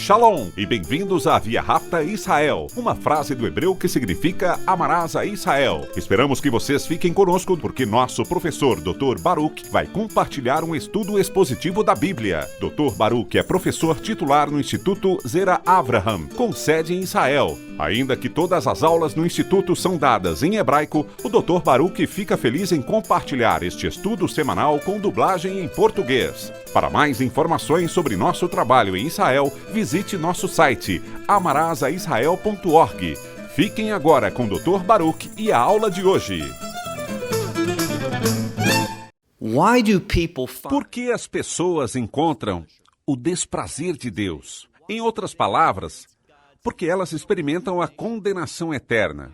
Shalom e bem-vindos à Via Rápida Israel, uma frase do hebreu que significa amarás a Israel. Esperamos que vocês fiquem conosco porque nosso professor Dr. Baruch vai compartilhar um estudo expositivo da Bíblia. Dr. Baruch é professor titular no Instituto Zera Avraham, com sede em Israel. Ainda que todas as aulas no Instituto são dadas em hebraico, o Dr. Baruch fica feliz em compartilhar este estudo semanal com dublagem em português. Para mais informações sobre nosso trabalho em Israel, visite nosso site amarasaisrael.org. Fiquem agora com o Dr. Baruch e a aula de hoje. Por que as pessoas encontram o desprazer de Deus? Em outras palavras, porque elas experimentam a condenação eterna.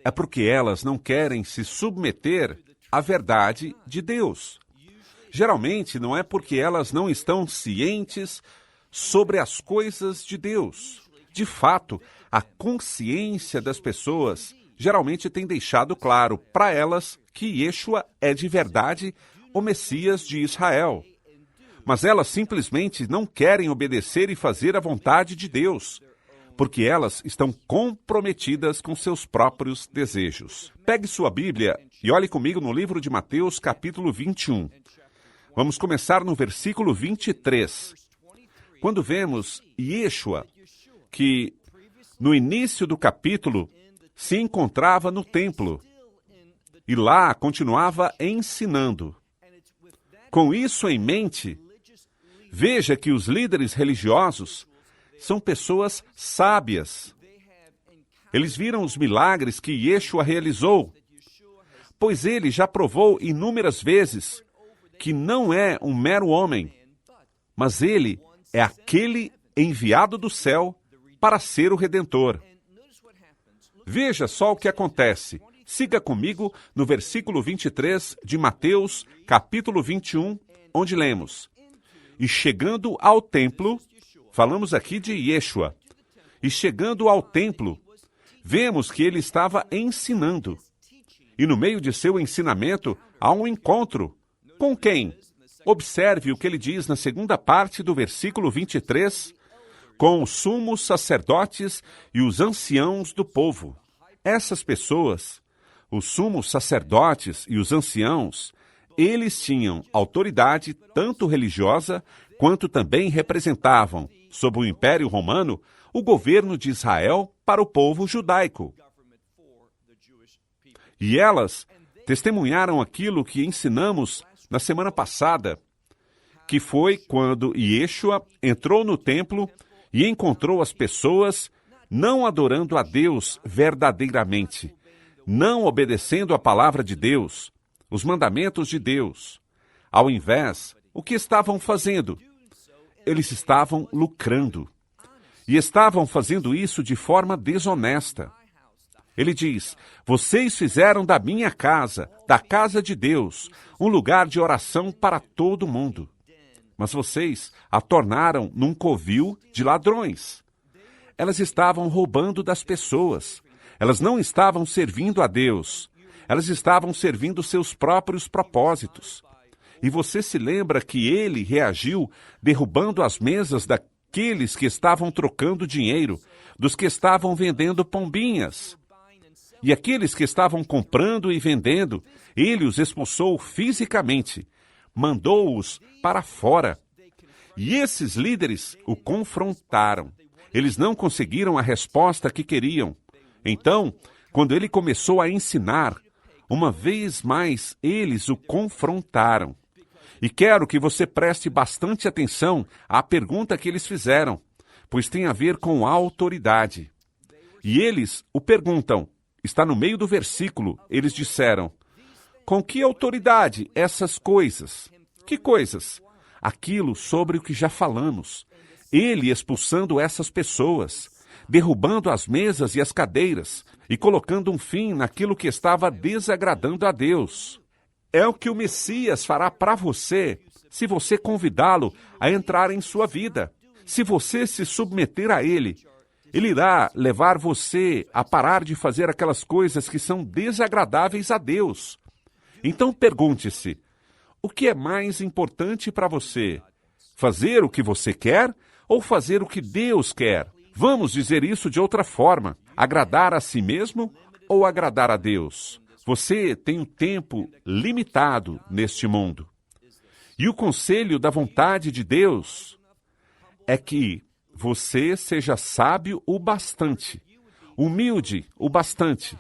É porque elas não querem se submeter à verdade de Deus. Geralmente não é porque elas não estão cientes sobre as coisas de Deus. De fato, a consciência das pessoas geralmente tem deixado claro para elas que Yeshua é de verdade o Messias de Israel. Mas elas simplesmente não querem obedecer e fazer a vontade de Deus, porque elas estão comprometidas com seus próprios desejos. Pegue sua Bíblia e olhe comigo no livro de Mateus, capítulo 21. Vamos começar no versículo 23. Quando vemos Yeshua, que no início do capítulo se encontrava no templo e lá continuava ensinando. Com isso em mente, veja que os líderes religiosos são pessoas sábias. Eles viram os milagres que Yeshua realizou, pois ele já provou inúmeras vezes que não é um mero homem, mas ele é aquele enviado do céu para ser o Redentor. Veja só o que acontece. Siga comigo no versículo 23 de Mateus, capítulo 21, onde lemos: E chegando ao templo, falamos aqui de Yeshua, e chegando ao templo, vemos que ele estava ensinando. E no meio de seu ensinamento, há um encontro. Com quem? Observe o que ele diz na segunda parte do versículo 23, com os sumos sacerdotes e os anciãos do povo. Essas pessoas, os sumos sacerdotes e os anciãos, eles tinham autoridade tanto religiosa, quanto também representavam, sob o Império Romano, o governo de Israel para o povo judaico. E elas testemunharam aquilo que ensinamos na semana passada, que foi quando Yeshua entrou no templo e encontrou as pessoas não adorando a Deus verdadeiramente, não obedecendo a palavra de Deus, os mandamentos de Deus. Ao invés, o que estavam fazendo? Eles estavam lucrando. E estavam fazendo isso de forma desonesta. Ele diz: vocês fizeram da minha casa, da casa de Deus, um lugar de oração para todo mundo. Mas vocês a tornaram num covil de ladrões. Elas estavam roubando das pessoas. Elas não estavam servindo a Deus. Elas estavam servindo seus próprios propósitos. E você se lembra que ele reagiu derrubando as mesas daqueles que estavam trocando dinheiro, dos que estavam vendendo pombinhas. E aqueles que estavam comprando e vendendo, ele os expulsou fisicamente, mandou-os para fora. E esses líderes o confrontaram. Eles não conseguiram a resposta que queriam. Então, quando ele começou a ensinar, uma vez mais eles o confrontaram. E quero que você preste bastante atenção à pergunta que eles fizeram, pois tem a ver com a autoridade. E eles o perguntam. Está no meio do versículo, eles disseram: com que autoridade essas coisas? Que coisas? Aquilo sobre o que já falamos. Ele expulsando essas pessoas, derrubando as mesas e as cadeiras e colocando um fim naquilo que estava desagradando a Deus. É o que o Messias fará para você, se você convidá-lo a entrar em sua vida. Se você se submeter a ele, ele irá levar você a parar de fazer aquelas coisas que são desagradáveis a Deus. Então pergunte-se, o que é mais importante para você? Fazer o que você quer ou fazer o que Deus quer? Vamos dizer isso de outra forma: agradar a si mesmo ou agradar a Deus? Você tem um tempo limitado neste mundo. E o conselho da vontade de Deus é que você seja sábio o bastante, humilde o bastante,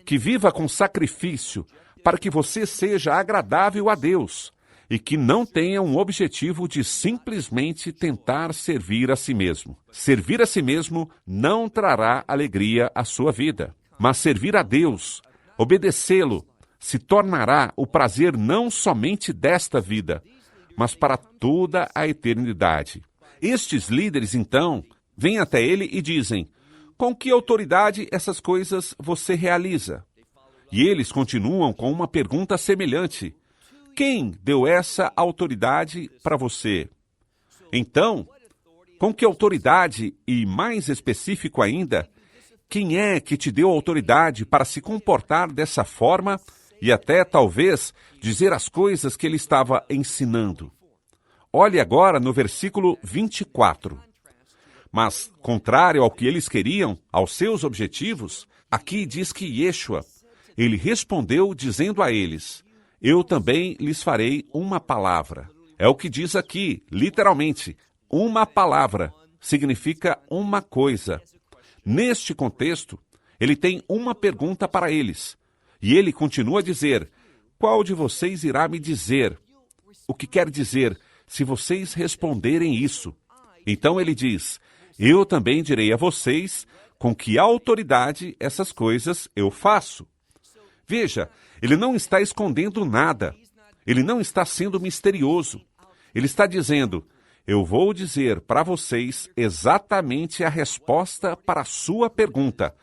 que viva com sacrifício para que você seja agradável a Deus e que não tenha um objetivo de simplesmente tentar servir a si mesmo. Servir a si mesmo não trará alegria à sua vida, mas servir a Deus, obedecê-lo, se tornará o prazer não somente desta vida, mas para toda a eternidade. Estes líderes, então, vêm até ele e dizem: com que autoridade essas coisas você realiza? E eles continuam com uma pergunta semelhante: quem deu essa autoridade para você? Então, com que autoridade, e mais específico ainda, quem é que te deu autoridade para se comportar dessa forma e até, talvez, dizer as coisas que ele estava ensinando? Olhe agora no versículo 24. Mas, contrário ao que eles queriam, aos seus objetivos, aqui diz que Yeshua, ele respondeu dizendo a eles: eu também lhes farei uma palavra. É o que diz aqui, literalmente. Uma palavra significa uma coisa. Neste contexto, ele tem uma pergunta para eles. E ele continua a dizer: qual de vocês irá me dizer? O que quer dizer, se vocês responderem isso? Então ele diz: eu também direi a vocês com que autoridade essas coisas eu faço. Veja, ele não está escondendo nada. Ele não está sendo misterioso. Ele está dizendo: eu vou dizer para vocês exatamente a resposta para a sua pergunta.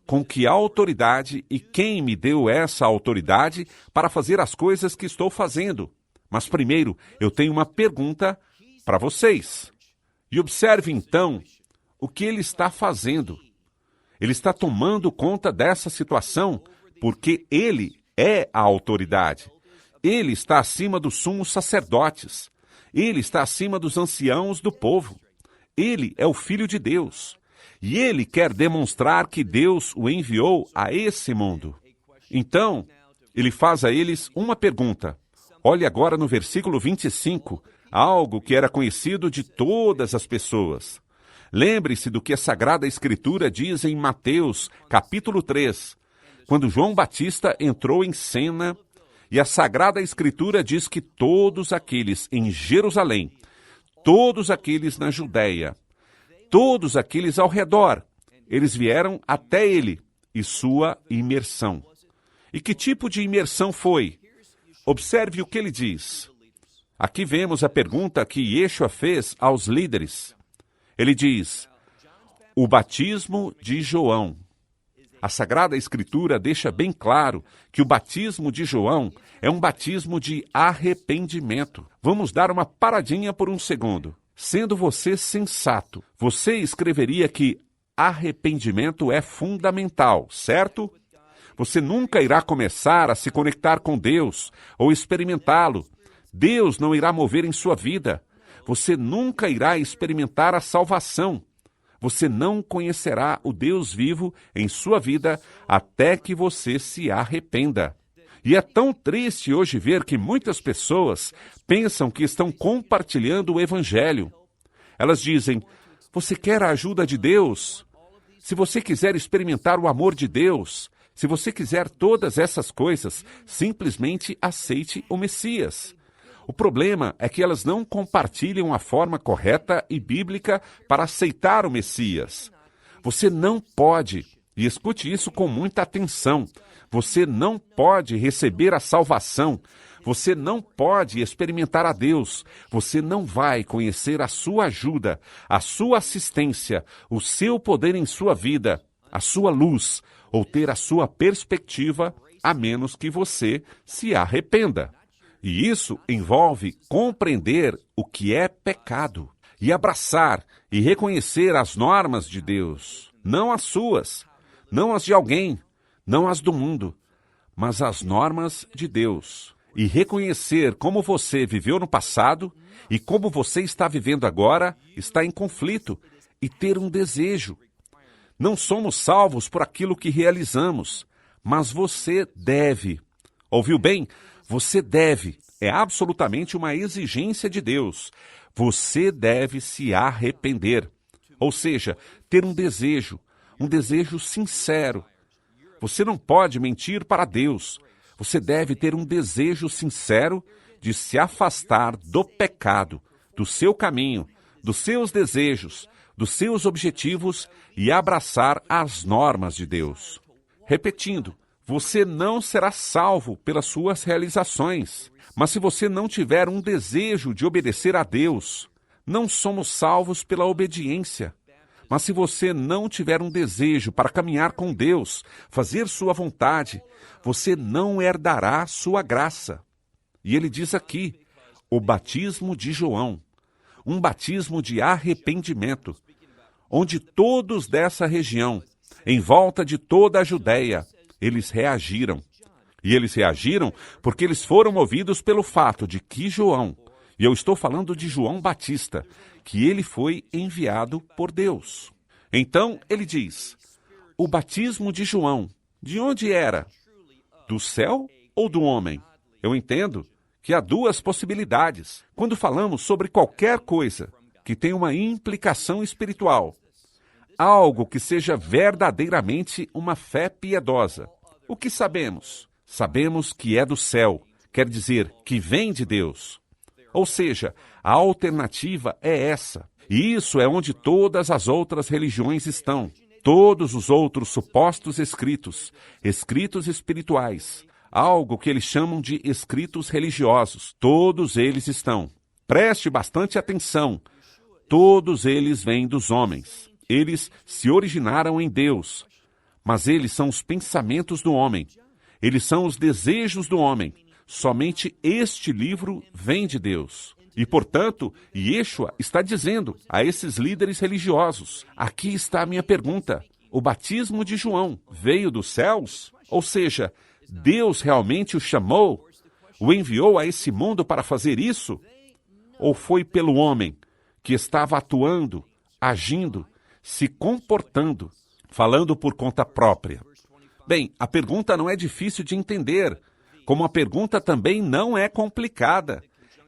Com que autoridade e quem me deu essa autoridade para fazer as coisas que estou fazendo? Mas primeiro, eu tenho uma pergunta para vocês. E observe então o que ele está fazendo. Ele está tomando conta dessa situação porque ele é a autoridade. Ele está acima dos sumos sacerdotes. Ele está acima dos anciãos do povo. Ele é o Filho de Deus. E ele quer demonstrar que Deus o enviou a esse mundo. Então, ele faz a eles uma pergunta. Olhe agora no versículo 25, algo que era conhecido de todas as pessoas. Lembre-se do que a Sagrada Escritura diz em Mateus, capítulo 3, quando João Batista entrou em cena, e a Sagrada Escritura diz que todos aqueles em Jerusalém, todos aqueles na Judéia, todos aqueles ao redor, eles vieram até ele e sua imersão. E que tipo de imersão foi? Observe o que ele diz. Aqui vemos a pergunta que Yeshua fez aos líderes. Ele diz: o batismo de João. A Sagrada Escritura deixa bem claro que o batismo de João é um batismo de arrependimento. Vamos dar uma paradinha por um segundo. Sendo você sensato, você escreveria que arrependimento é fundamental, certo? Você nunca irá começar a se conectar com Deus ou experimentá-lo. Deus não irá mover em sua vida. Você nunca irá experimentar a salvação. Você não conhecerá o Deus vivo em sua vida até que você se arrependa. E é tão triste hoje ver que muitas pessoas pensam que estão compartilhando o Evangelho. Elas dizem: você quer a ajuda de Deus? Se você quiser experimentar o amor de Deus, se você quiser todas essas coisas, simplesmente aceite o Messias. O problema é que elas não compartilham a forma correta e bíblica para aceitar o Messias. Você não pode, e escute isso com muita atenção, você não pode receber a salvação, você não pode experimentar a Deus, você não vai conhecer a sua ajuda, a sua assistência, o seu poder em sua vida, a sua luz, ou ter a sua perspectiva, a menos que você se arrependa. E isso envolve compreender o que é pecado e abraçar e reconhecer as normas de Deus, não as suas, não as de alguém, não as do mundo, mas as normas de Deus. e reconhecer como você viveu no passado e como você está vivendo agora está em conflito e ter um desejo. Não somos salvos por aquilo que realizamos, mas você deve. Ouviu bem? Você deve. É absolutamente uma exigência de Deus. Você deve se arrepender. Ou seja, ter um desejo sincero. Você não pode mentir para Deus. Você deve ter um desejo sincero de se afastar do pecado, do seu caminho, dos seus desejos, dos seus objetivos e abraçar as normas de Deus. Repetindo, você não será salvo pelas suas realizações, mas se você não tiver um desejo de obedecer a Deus, não somos salvos pela obediência. Mas se você não tiver um desejo para caminhar com Deus, fazer sua vontade, você não herdará sua graça. E ele diz aqui, o batismo de João, um batismo de arrependimento, onde todos dessa região, em volta de toda a Judéia, eles reagiram. E eles reagiram porque eles foram movidos pelo fato de que João, e eu estou falando de João Batista, que ele foi enviado por Deus. Então, ele diz, o batismo de João, de onde era? Do céu ou do homem? Eu entendo que há duas possibilidades. Quando falamos sobre qualquer coisa que tenha uma implicação espiritual, algo que seja verdadeiramente uma fé piedosa, o que sabemos? Sabemos que é do céu, quer dizer, que vem de Deus. Ou seja, a alternativa é essa. E isso é onde todas as outras religiões estão. Todos os outros supostos escritos espirituais, algo que eles chamam de escritos religiosos, todos eles estão. Preste bastante atenção. Todos eles vêm dos homens. Eles se originaram em Deus, mas eles são os pensamentos do homem. Eles são os desejos do homem. Somente este livro vem de Deus. E, portanto, Yeshua está dizendo a esses líderes religiosos, aqui está a minha pergunta, o batismo de João veio dos céus? Ou seja, Deus realmente o chamou? O enviou a esse mundo para fazer isso? Ou foi pelo homem que estava atuando, agindo, se comportando, falando por conta própria? Bem, a pergunta não é difícil de entender, como a pergunta também não é complicada.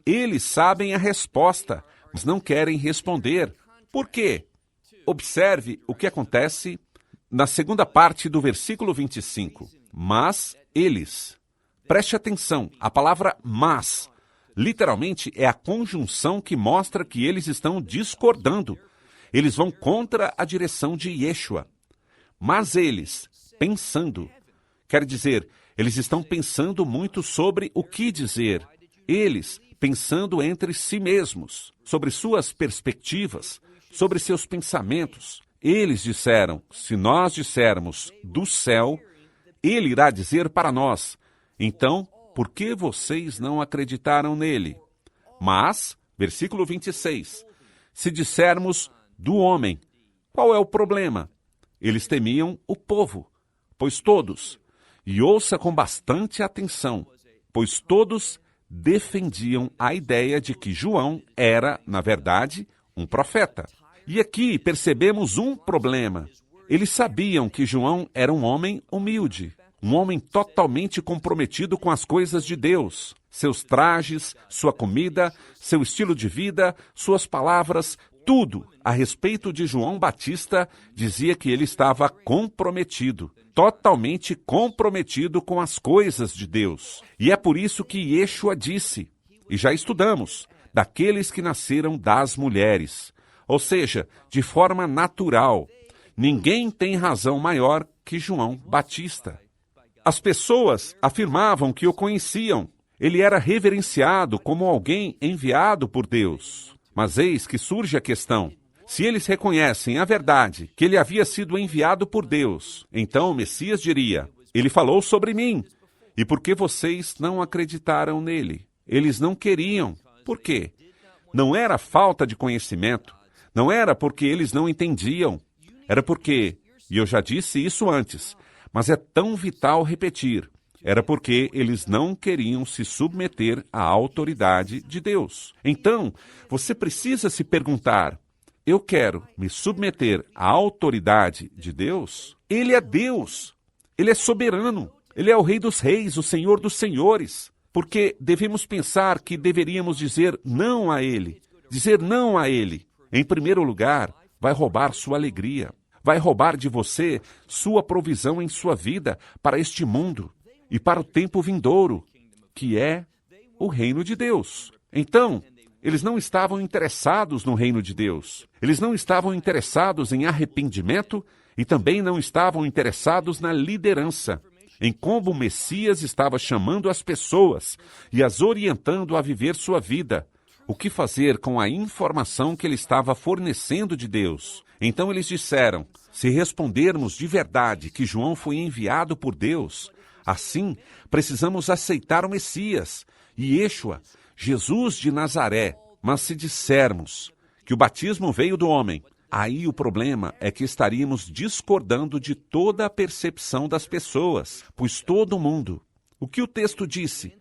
Eles sabem a resposta, mas não querem responder. Por quê? Observe o que acontece na segunda parte do versículo 25. Mas eles. Preste atenção, a palavra mas, literalmente é a conjunção que mostra que eles estão discordando. Eles vão contra a direção de Yeshua. Mas eles, pensando, quer dizer, eles estão pensando muito sobre o que dizer. Eles, pensando entre si mesmos, sobre suas perspectivas, sobre seus pensamentos. Eles disseram, se nós dissermos do céu, ele irá dizer para nós, então, por que vocês não acreditaram nele? Mas, versículo 26, se dissermos do homem, qual é o problema? Eles temiam o povo, pois todos, e ouça com bastante atenção, pois todos defendiam a ideia de que João era, na verdade, um profeta. E aqui percebemos um problema. Eles sabiam que João era um homem humilde, um homem totalmente comprometido com as coisas de Deus. Seus trajes, sua comida, seu estilo de vida, suas palavras, tudo a respeito de João Batista dizia que ele estava comprometido, totalmente comprometido com as coisas de Deus. E é por isso que Yeshua disse, e já estudamos, daqueles que nasceram das mulheres, ou seja, de forma natural. Ninguém tem razão maior que João Batista. As pessoas afirmavam que o conheciam. Ele era reverenciado como alguém enviado por Deus. Mas eis que surge a questão. Se eles reconhecem a verdade, que ele havia sido enviado por Deus, então o Messias diria, ele falou sobre mim. E por que vocês não acreditaram nele? Eles não queriam. Por quê? Não era falta de conhecimento. Não era porque eles não entendiam. Era porque, e eu já disse isso antes, mas é tão vital repetir, era porque eles não queriam se submeter à autoridade de Deus. Então, você precisa se perguntar: eu quero me submeter à autoridade de Deus? Ele é Deus, Ele é soberano, Ele é o Rei dos Reis, o Senhor dos Senhores. Porque devemos pensar que deveríamos dizer não a Ele. Dizer não a Ele, em primeiro lugar, vai roubar sua alegria. Vai roubar de você sua provisão em sua vida para este mundo e para o tempo vindouro, que é o reino de Deus. Então, eles não estavam interessados no reino de Deus. Eles não estavam interessados em arrependimento e também não estavam interessados na liderança, em como o Messias estava chamando as pessoas e as orientando a viver sua vida. O que fazer com a informação que ele estava fornecendo de Deus? Então eles disseram: se respondermos de verdade que João foi enviado por Deus, assim precisamos aceitar o Messias, Yeshua, Jesus de Nazaré. Mas se dissermos que o batismo veio do homem, aí o problema é que estaríamos discordando de toda a percepção das pessoas, pois todo mundo, o que o texto disse,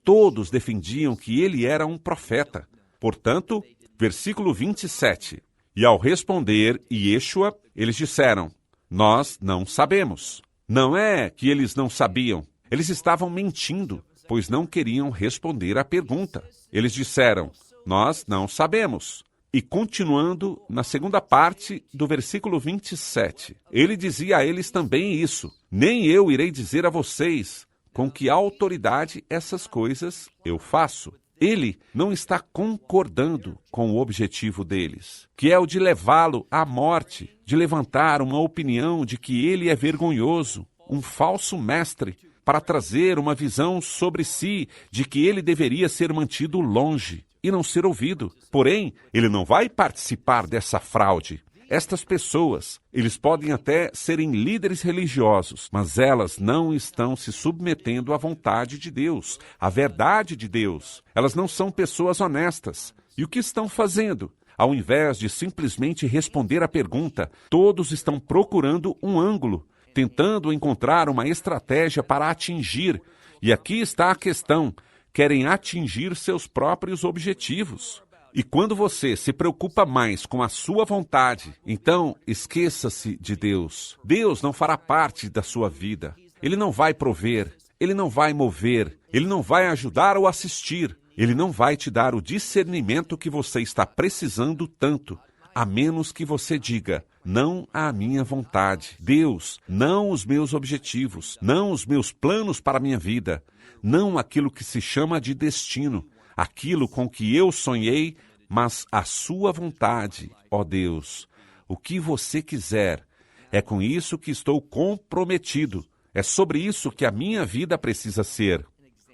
todos defendiam que ele era um profeta. Portanto, versículo 27, e ao responder Yeshua, eles disseram: nós não sabemos. Não é que eles não sabiam, eles estavam mentindo, pois não queriam responder à pergunta. Eles disseram: nós não sabemos. E continuando na segunda parte do versículo 27, ele dizia a eles também isso: nem eu irei dizer a vocês com que autoridade essas coisas eu faço. Ele não está concordando com o objetivo deles, que é o de levá-lo à morte, de levantar uma opinião de que ele é vergonhoso, um falso mestre, para trazer uma visão sobre si de que ele deveria ser mantido longe e não ser ouvido. Porém, ele não vai participar dessa fraude. Estas pessoas, eles podem até serem líderes religiosos, mas elas não estão se submetendo à vontade de Deus, à verdade de Deus. Elas não são pessoas honestas. E o que estão fazendo? Ao invés de simplesmente responder à pergunta, todos estão procurando um ângulo, tentando encontrar uma estratégia para atingir. E aqui está a questão: querem atingir seus próprios objetivos. E quando você se preocupa mais com a sua vontade, então esqueça-se de Deus. Deus não fará parte da sua vida. Ele não vai prover, Ele não vai mover, Ele não vai ajudar ou assistir. Ele não vai te dar o discernimento que você está precisando tanto, a menos que você diga: não à minha vontade. Deus, não os meus objetivos, não os meus planos para a minha vida, não aquilo que se chama de destino, aquilo com que eu sonhei, mas a sua vontade, ó Deus. O que você quiser, é com isso que estou comprometido. É sobre isso que a minha vida precisa ser.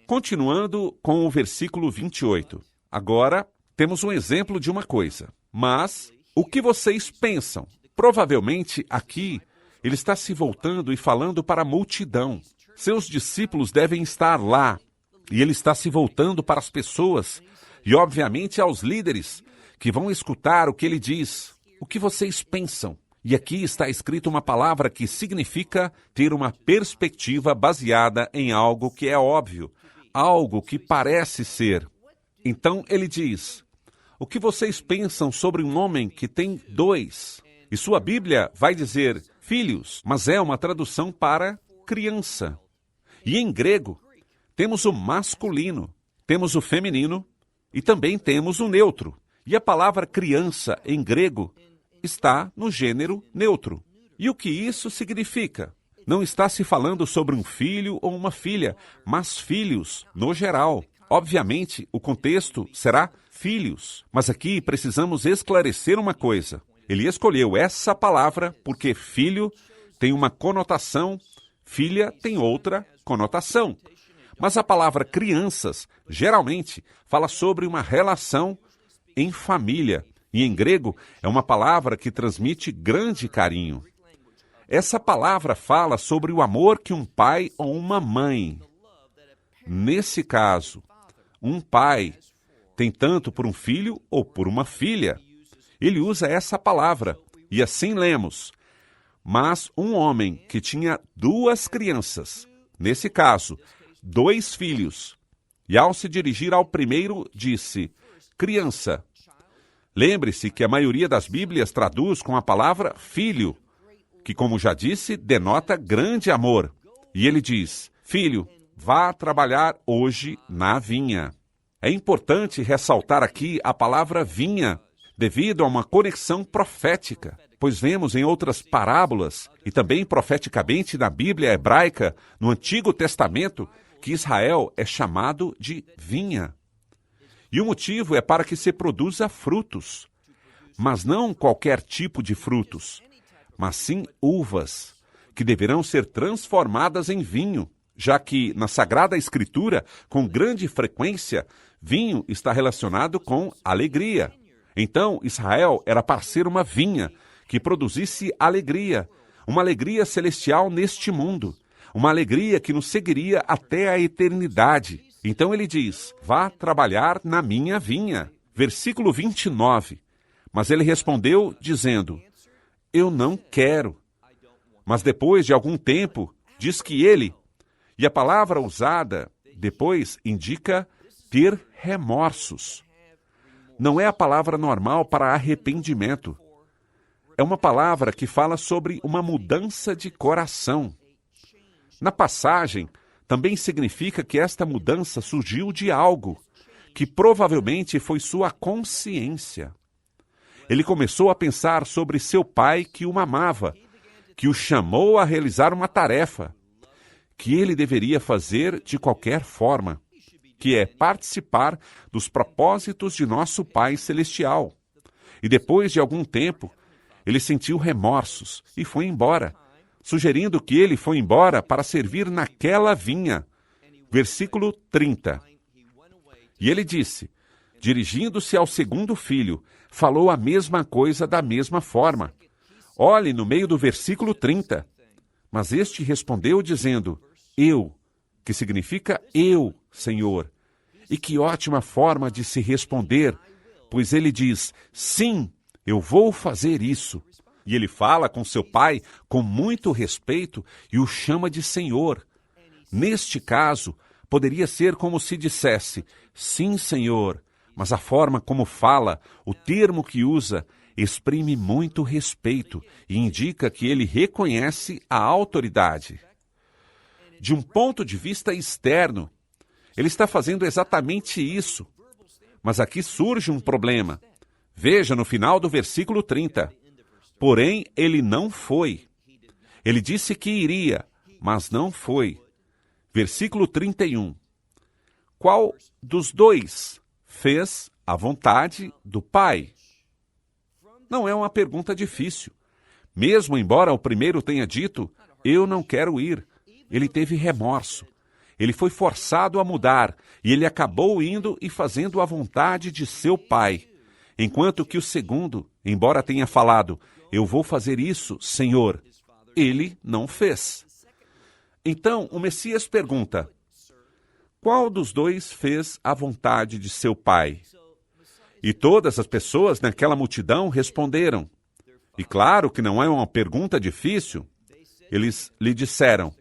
Continuando com o versículo 28. Agora, temos um exemplo de uma coisa. Mas, o que vocês pensam? Provavelmente, aqui, ele está se voltando e falando para a multidão. Seus discípulos devem estar lá. E ele está se voltando para as pessoas e, obviamente, aos líderes que vão escutar o que ele diz. O que vocês pensam? E aqui está escrito uma palavra que significa ter uma perspectiva baseada em algo que é óbvio, algo que parece ser. Então ele diz: o que vocês pensam sobre um homem que tem 2? E sua Bíblia vai dizer filhos, mas é uma tradução para criança. E em grego, temos o masculino, temos o feminino e também temos o neutro. E a palavra criança, em grego, está no gênero neutro. E o que isso significa? Não está se falando sobre um filho ou uma filha, mas filhos, no geral. Obviamente, o contexto será filhos. Mas aqui precisamos esclarecer uma coisa. Ele escolheu essa palavra porque filho tem uma conotação, filha tem outra conotação. Mas a palavra crianças, geralmente, fala sobre uma relação em família. E em grego, é uma palavra que transmite grande carinho. Essa palavra fala sobre o amor que um pai ou uma mãe, nesse caso, um pai, tem tanto por um filho ou por uma filha. Ele usa essa palavra, e assim lemos: mas um homem que tinha 2 crianças nesse caso, 2 filhos. E ao se dirigir ao primeiro, disse, criança. Lembre-se que a maioria das Bíblias traduz com a palavra filho, que, como já disse, denota grande amor. E ele diz, filho, vá trabalhar hoje na vinha. É importante ressaltar aqui a palavra vinha, devido a uma conexão profética, pois vemos em outras parábolas, e também profeticamente na Bíblia hebraica, no Antigo Testamento, que Israel é chamado de vinha. E o motivo é para que se produza frutos, mas não qualquer tipo de frutos, mas sim uvas, que deverão ser transformadas em vinho, já que na Sagrada Escritura, com grande frequência, vinho está relacionado com alegria. Então, Israel era para ser uma vinha que produzisse alegria, uma alegria celestial neste mundo, uma alegria que nos seguiria até a eternidade. Então ele diz, vá trabalhar na minha vinha. Versículo 29. Mas ele respondeu, dizendo, eu não quero. Mas depois de algum tempo, diz que ele, e a palavra usada depois indica ter remorsos. Não é a palavra normal para arrependimento. É uma palavra que fala sobre uma mudança de coração. Na passagem, também significa que esta mudança surgiu de algo, que provavelmente foi sua consciência. Ele começou a pensar sobre seu pai que o amava, que o chamou a realizar uma tarefa, que ele deveria fazer de qualquer forma, que é participar dos propósitos de nosso Pai Celestial. E depois de algum tempo, ele sentiu remorsos e foi embora, sugerindo que ele foi embora para servir naquela vinha. Versículo 30. E ele disse, dirigindo-se ao segundo filho, falou a mesma coisa da mesma forma. Olhe no meio do versículo 30. Mas este respondeu dizendo, eu, que significa eu, Senhor. E que ótima forma de se responder, pois ele diz, sim, eu vou fazer isso. E ele fala com seu pai com muito respeito e o chama de Senhor. Neste caso, poderia ser como se dissesse, sim, Senhor, mas a forma como fala, o termo que usa, exprime muito respeito e indica que ele reconhece a autoridade. De um ponto de vista externo, ele está fazendo exatamente isso. Mas aqui surge um problema. Veja no final do versículo 30. Porém, ele não foi. Ele disse que iria, mas não foi. Versículo 31. Qual dos dois fez a vontade do Pai? Não é uma pergunta difícil. Mesmo embora o primeiro tenha dito, eu não quero ir, ele teve remorso. Ele foi forçado a mudar, e ele acabou indo e fazendo a vontade de seu pai. Enquanto que o segundo, embora tenha falado, eu vou fazer isso, Senhor, ele não fez. Então, o Messias pergunta, qual dos dois fez a vontade de seu pai? E todas as pessoas naquela multidão responderam. E claro que não é uma pergunta difícil. Eles lhe disseram,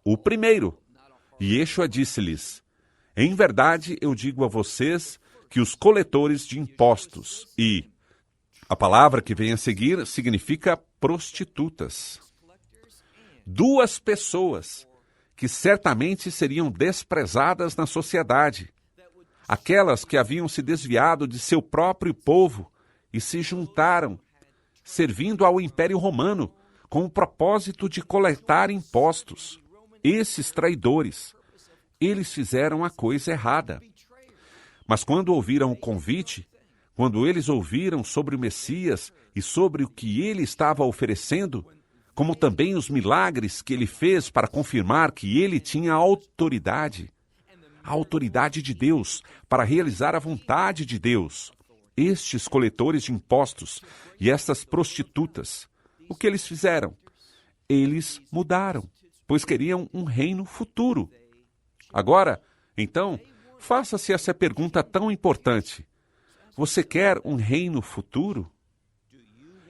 o primeiro. E Yeshua disse-lhes, em verdade eu digo a vocês que os coletores de impostos e a palavra que vem a seguir significa prostitutas. 2 pessoas que certamente seriam desprezadas na sociedade. Aquelas que haviam se desviado de seu próprio povo e se juntaram, servindo ao Império Romano, com o propósito de coletar impostos. Esses traidores, eles fizeram a coisa errada. Mas quando ouviram o convite, quando eles ouviram sobre o Messias e sobre o que ele estava oferecendo, como também os milagres que ele fez para confirmar que ele tinha autoridade, a autoridade de Deus para realizar a vontade de Deus, estes coletores de impostos e estas prostitutas, o que eles fizeram? Eles mudaram, pois queriam um reino futuro. Agora, então, faça-se essa pergunta tão importante. Você quer um reino futuro?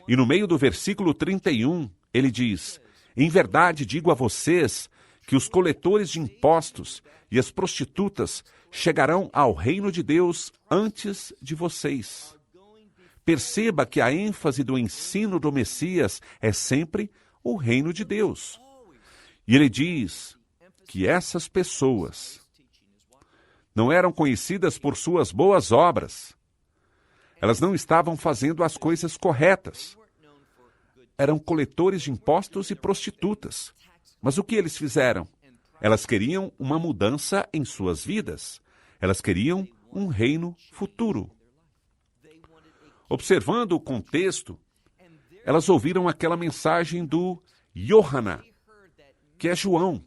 E no meio do versículo 31, ele diz, em verdade digo a vocês que os coletores de impostos e as prostitutas chegarão ao reino de Deus antes de vocês. Perceba que a ênfase do ensino do Messias é sempre o reino de Deus. E ele diz que essas pessoas não eram conhecidas por suas boas obras. Elas não estavam fazendo as coisas corretas. Eram coletores de impostos e prostitutas. Mas o que eles fizeram? Elas queriam uma mudança em suas vidas. Elas queriam um reino futuro. Observando o contexto, elas ouviram aquela mensagem do Yohanan, que é João.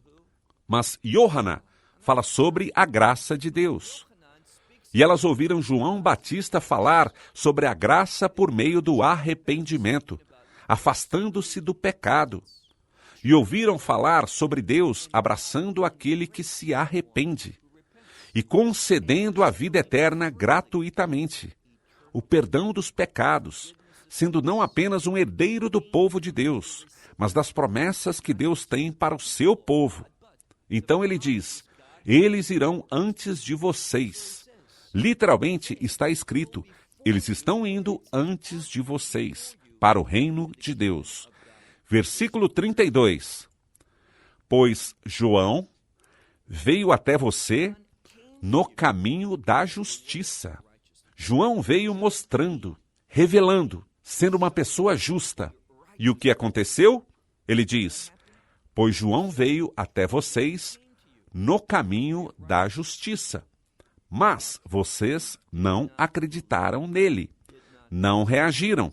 Mas Yohanan fala sobre a graça de Deus. E elas ouviram João Batista falar sobre a graça por meio do arrependimento, afastando-se do pecado. E ouviram falar sobre Deus abraçando aquele que se arrepende e concedendo a vida eterna gratuitamente, o perdão dos pecados, sendo não apenas um herdeiro do povo de Deus, mas das promessas que Deus tem para o seu povo. Então ele diz, eles irão antes de vocês. Literalmente está escrito, eles estão indo antes de vocês, para o reino de Deus. Versículo 32. Pois João veio até você no caminho da justiça. João veio mostrando, revelando, sendo uma pessoa justa. E o que aconteceu? Ele diz, pois João veio até vocês no caminho da justiça. Mas vocês não acreditaram nele, não reagiram.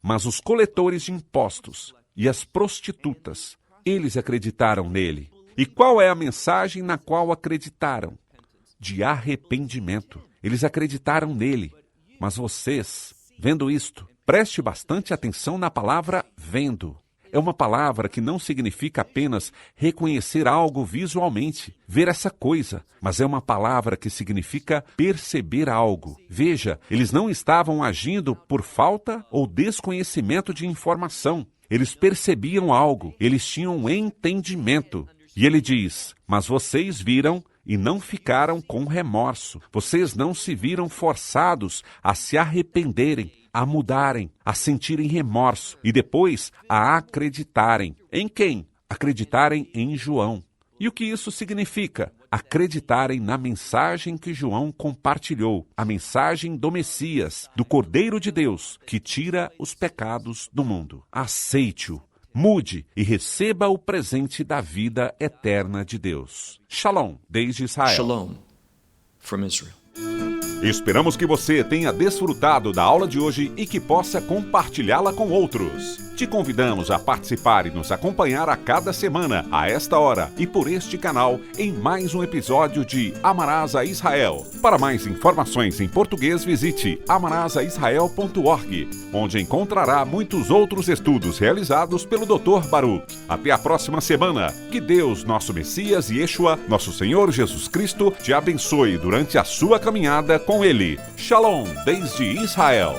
Mas os coletores de impostos e as prostitutas, eles acreditaram nele. E qual é a mensagem na qual acreditaram? De arrependimento. Eles acreditaram nele. Mas vocês, vendo isto, preste bastante atenção na palavra vendo. É uma palavra que não significa apenas reconhecer algo visualmente, ver essa coisa, mas é uma palavra que significa perceber algo. Veja, eles não estavam agindo por falta ou desconhecimento de informação. Eles percebiam algo, eles tinham um entendimento. E ele diz, mas vocês viram e não ficaram com remorso. Vocês não se viram forçados a se arrependerem, a mudarem, a sentirem remorso e depois a acreditarem. Em quem? Acreditarem em João. E o que isso significa? Acreditarem na mensagem que João compartilhou, a mensagem do Messias, do Cordeiro de Deus, que tira os pecados do mundo. Aceite-o, mude e receba o presente da vida eterna de Deus. Shalom, desde Israel. Shalom from Israel. Esperamos que você tenha desfrutado da aula de hoje e que possa compartilhá-la com outros. Te convidamos a participar e nos acompanhar a cada semana, a esta hora e por este canal, em mais um episódio de Amarás a Israel. Para mais informações em português, visite amarasaisrael.org, onde encontrará muitos outros estudos realizados pelo Dr. Baruch. Até a próxima semana. Que Deus, nosso Messias e Yeshua, nosso Senhor Jesus Cristo, te abençoe durante a sua caminhada com Ele. Shalom, desde Israel.